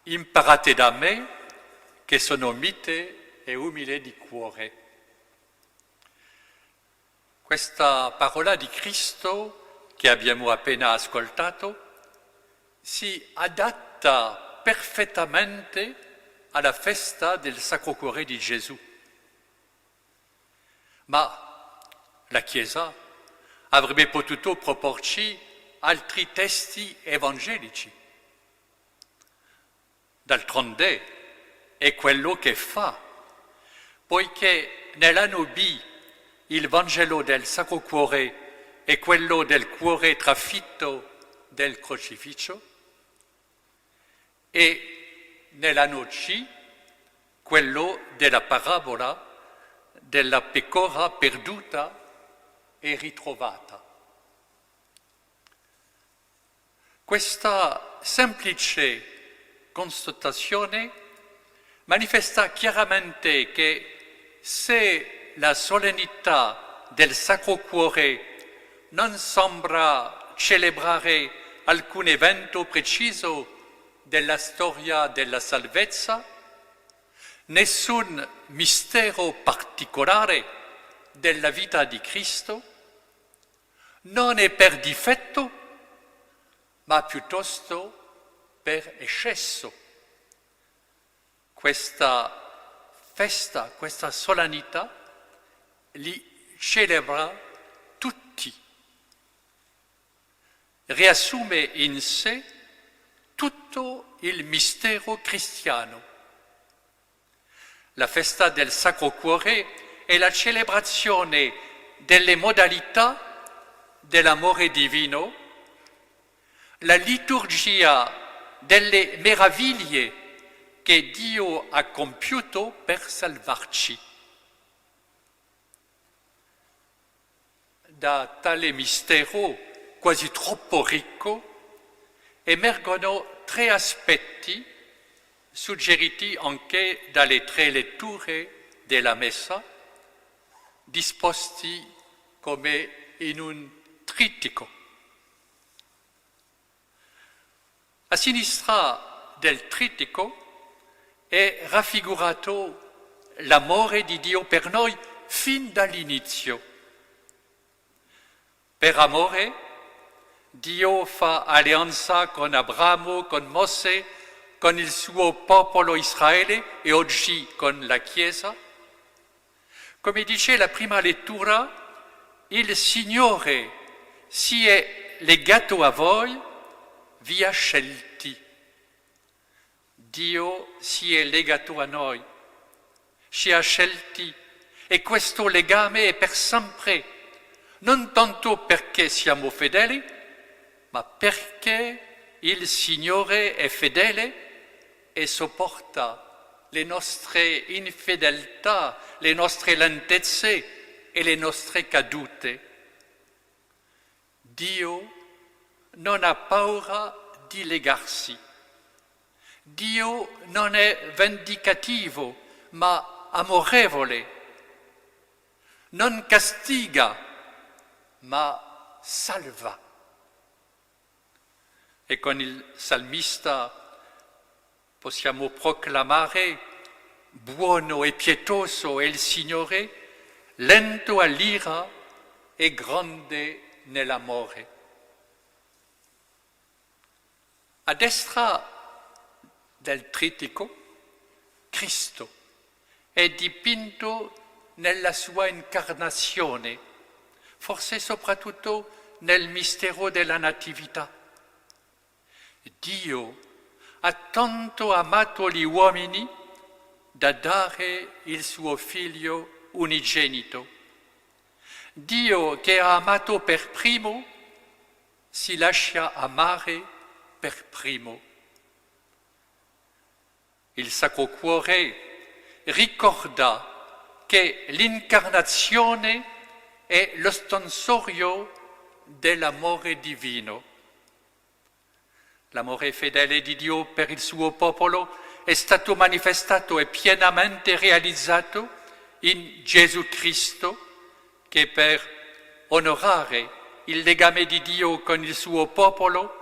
imparate da me, che sono mite e umile di cuore. Questa parola di Cristo che abbiamo appena ascoltato si adatta perfettamente alla festa del Sacro Cuore di Gesù. Ma la Chiesa avrebbe potuto proporci altri testi evangelici. D'altronde è quello che fa, poiché nell'anno B il Vangelo del Sacro Cuore è quello del cuore trafitto del crocifisso e nell'anno C quello della parabola della pecora perduta e ritrovata. Questa semplice constatazione manifesta chiaramente che se la solennità del Sacro Cuore non sembra celebrare alcun evento preciso della storia della salvezza, nessun mistero particolare della vita di Cristo, non è per difetto, ma piuttosto per eccesso. Questa festa, questa solennità, li celebra tutti. Riassume in sé tutto il mistero cristiano. La festa del Sacro Cuore è la celebrazione delle modalità dell'amore divino, la liturgia delle meraviglie che Dio ha compiuto per salvarci. Da tale mistero quasi troppo ricco emergono tre aspetti suggeriti anche dalle tre letture della Messa, disposti come in un trittico. A sinistra del trittico è raffigurato l'amore di Dio per noi fin dall'inizio. Per amore, Dio fa alleanza con Abramo, con Mosè, con il suo popolo Israele e oggi con la Chiesa. Come dice la prima lettura, il Signore si è legato a voi, vi ha scelti. Dio si è legato a noi, ci ha scelti e questo legame è per sempre, non tanto perché siamo fedeli, ma perché il Signore è fedele e sopporta le nostre infedeltà, le nostre lentezze e le nostre cadute. Dio non ha paura di legarsi. Dio non è vendicativo, ma amorevole. Non castiga, ma salva. E con il salmista possiamo proclamare: buono e pietoso è il Signore, lento all'ira e grande nell'amore. A destra del trittico, Cristo è dipinto nella sua incarnazione, forse soprattutto nel mistero della Natività. Dio ha tanto amato gli uomini da dare il suo Figlio unigenito. Dio che ha amato per primo si lascia amare per primo. Il Sacro Cuore ricorda che l'incarnazione è l'ostensorio dell'amore divino. L'amore fedele di Dio per il suo popolo è stato manifestato e pienamente realizzato in Gesù Cristo, che per onorare il legame di Dio con il suo popolo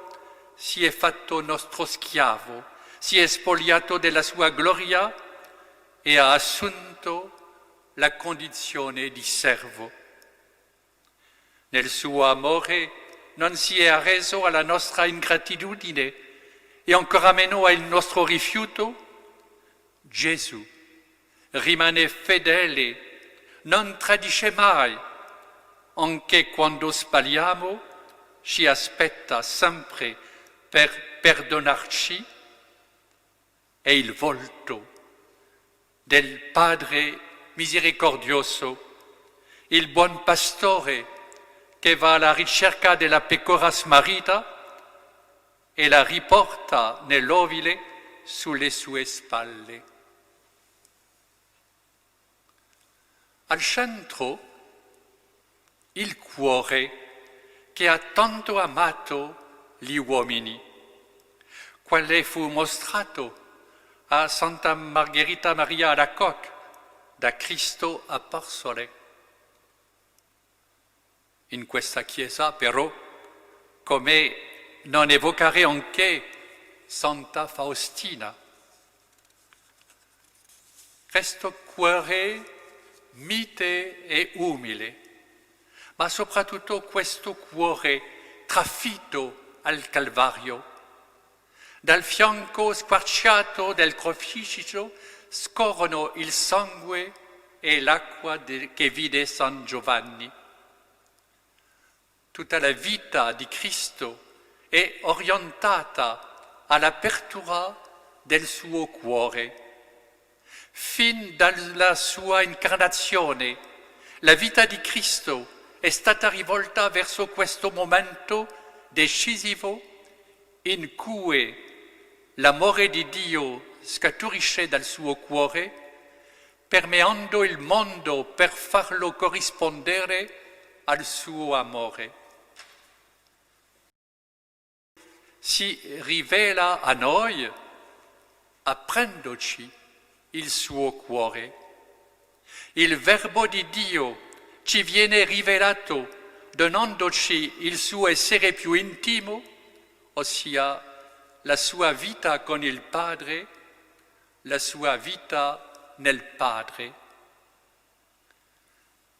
si è fatto nostro schiavo, si è spogliato della sua gloria e ha assunto la condizione di servo. Nel suo amore non si è arreso alla nostra ingratitudine e ancora meno al nostro rifiuto. Gesù rimane fedele, non tradisce mai, anche quando sbagliamo, ci aspetta sempre per perdonarci. È il volto del Padre misericordioso, il buon pastore che va alla ricerca della pecora smarrita e la riporta nell'ovile sulle sue spalle. Al centro il cuore che ha tanto amato gli uomini, quale fu mostrato a Santa Margherita Maria Alacoque da Cristo apostole. In questa chiesa, però, come non evocare anche Santa Faustina? Questo cuore mite e umile, ma soprattutto questo cuore trafitto al Calvario. Dal fianco squarciato del crocifisso scorrono il sangue e l'acqua che vide San Giovanni. Tutta la vita di Cristo è orientata all'apertura del suo cuore. Fin dalla sua incarnazione, la vita di Cristo è stata rivolta verso questo momento decisivo in cui l'amore di Dio scaturisce dal suo cuore, permeando il mondo per farlo corrispondere al suo amore. Si rivela a noi aprendoci il suo cuore. Il Verbo di Dio ci viene rivelato donandoci il suo essere più intimo, ossia la sua vita con il Padre, la sua vita nel Padre.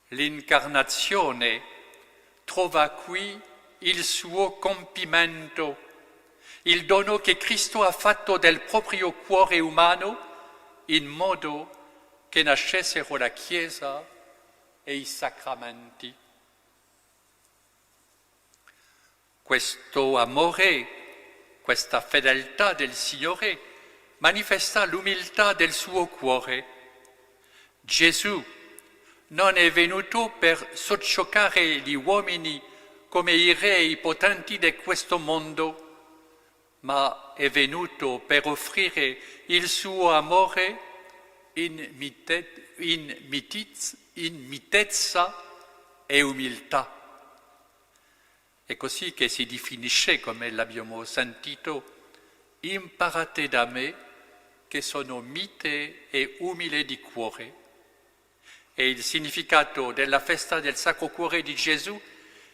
L'incarnazione trova qui il suo compimento, il dono che Cristo ha fatto del proprio cuore umano in modo che nascessero la Chiesa e i sacramenti. Questo amore, questa fedeltà del Signore manifesta l'umiltà del suo cuore. Gesù non è venuto per soggioccare gli uomini come i re e i potenti di questo mondo, ma è venuto per offrire il suo amore in mitezza e umiltà. È così che si definisce, come l'abbiamo sentito, imparate da me che sono mite e umile di cuore. E il significato della festa del Sacro Cuore di Gesù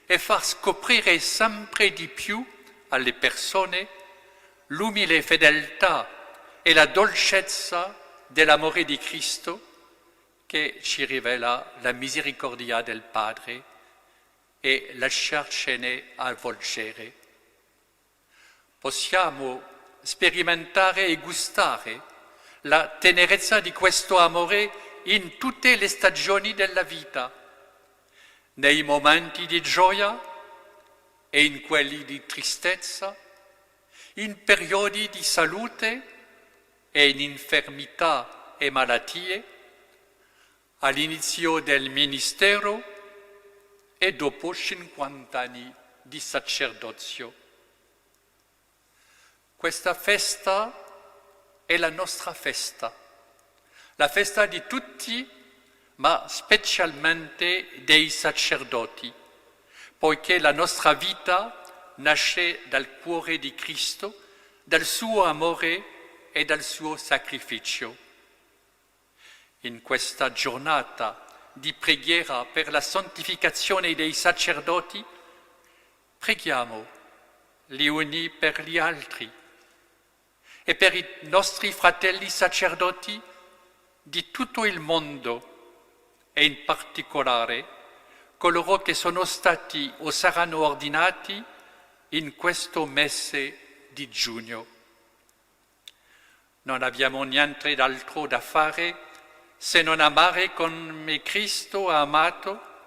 è far scoprire sempre di più alle persone l'umile fedeltà e la dolcezza dell'amore di Cristo che ci rivela la misericordia del Padre e lasciarcene avvolgere. Possiamo sperimentare e gustare la tenerezza di questo amore in tutte le stagioni della vita, nei momenti di gioia e in quelli di tristezza, in periodi di salute e in infermità e malattie, all'inizio del ministero e dopo 50 anni di sacerdozio. Questa festa è la nostra festa, la festa di tutti, ma specialmente dei sacerdoti, poiché la nostra vita nasce dal cuore di Cristo, dal suo amore e dal suo sacrificio. In questa giornata di preghiera per la santificazione dei sacerdoti, preghiamo gli uni per gli altri e per i nostri fratelli sacerdoti di tutto il mondo e in particolare coloro che sono stati o saranno ordinati in questo mese di giugno. Non abbiamo niente d'altro da fare se non amare come Cristo ha amato.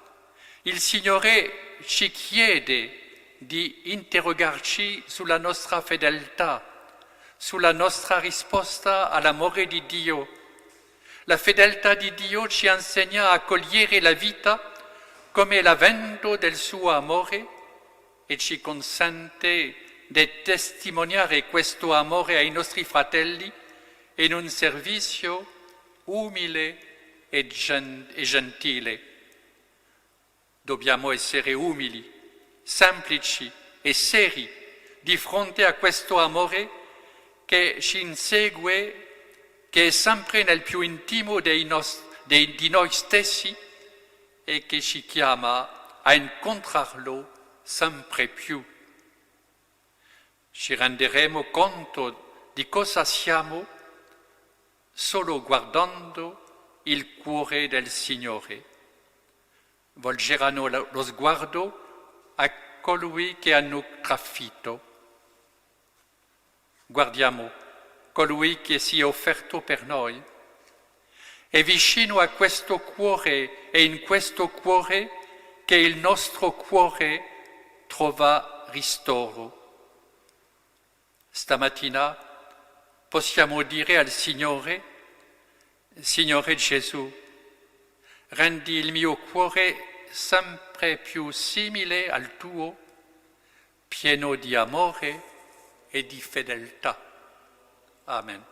Il Signore ci chiede di interrogarci sulla nostra fedeltà, sulla nostra risposta all'amore di Dio. La fedeltà di Dio ci insegna a cogliere la vita come l'avvento del suo amore e ci consente di testimoniare questo amore ai nostri fratelli in un servizio umile e gentile. Dobbiamo essere umili, semplici e seri di fronte a questo amore che ci insegue, che è sempre nel più intimo di noi stessi e che ci chiama a incontrarlo sempre più. Ci renderemo conto di cosa siamo solo guardando il cuore del Signore. Volgeranno lo sguardo a colui che hanno trafitto. Guardiamo colui che si è offerto per noi. È vicino a questo cuore e in questo cuore che il nostro cuore trova ristoro. Stamattina possiamo dire al Signore: Signore Gesù, rendi il mio cuore sempre più simile al tuo, pieno di amore e di fedeltà. Amen.